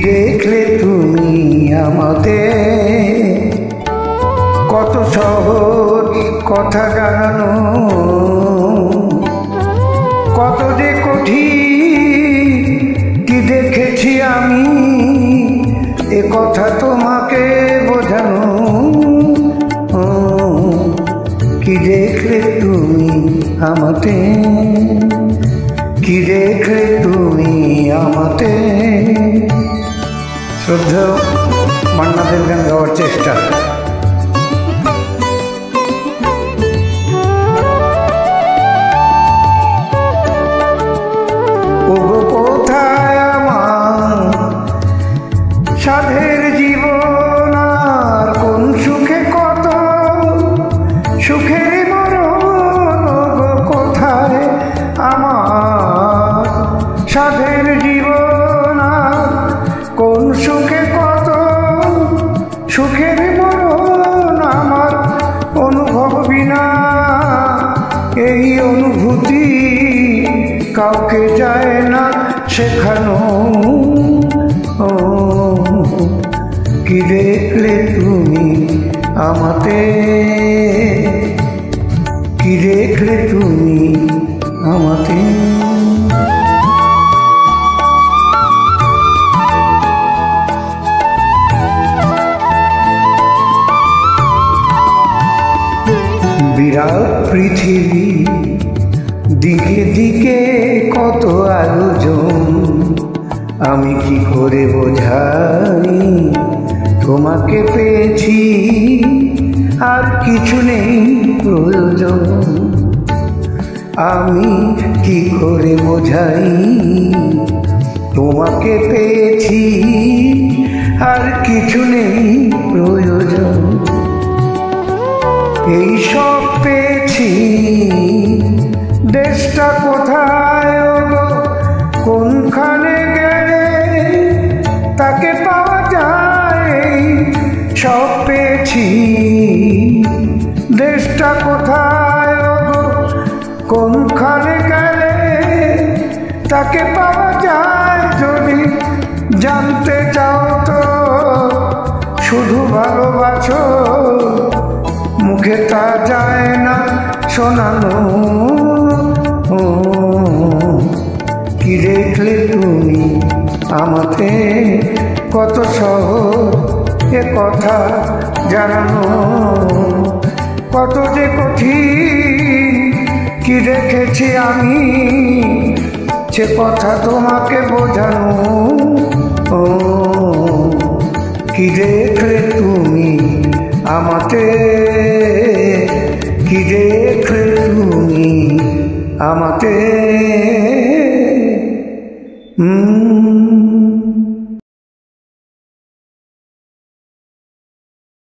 দেখলে তুমি আমাতে, কত সহজ কথা জানানো, কত যে কঠিন কি দেখেছি আমি, এ কথা তোমাকে বোঝানো। কি দেখলে তুমি আমাতে, কি দেখলে তুমি আমাতে। শ্রদ্ধেয় মান্না দের গান গাওয়ার চেষ্টা। ওগো কোথায় আমার সাধের জীবন, আর কোন সুখে কত সুখের মরণ। ওগো কোথায় আমার সাধের জীবন, আর কোন সুখে কত সুখের মরণ। আমার অনুভব বিনা এই অনুভূতি কাউকে যায় না শেখানো। কি দেখলে তুমি আমাতে, কি দেখলে তুমি আমাতে। বিরাট পৃথিবী, দিকে দিকে কত আয়োজন, আমি কি করে বোঝাই তোমাকে পেয়েছি, আর কিছু নেই প্রয়োজন। আমি কি করে বোঝাই তোমাকে পেয়েছি, আর কিছু নেই প্রয়োজন। এই সব পেয়েছি, দেশটা কোথায় গো, কোনখানে গেলে তাকে পাওয়া যায়। সব পেয়েছি, দেশটা কোথায় গো, কোনখানে গেলে তাকে পাওয়া যায়। যদি জানতে চাও তো শুধু ভালোবাসো, মুখে তা যায় না শোনানো। কি দেখলে তুমি আমাতে, কত সহজ এ কথা জানানো, কত যে কঠিন কি দেখেছি আমি, সে কথা তোমাকে বোঝানো। কি দেখলে তুমি আমাতে, কি দেখলে তুমি আমাতে।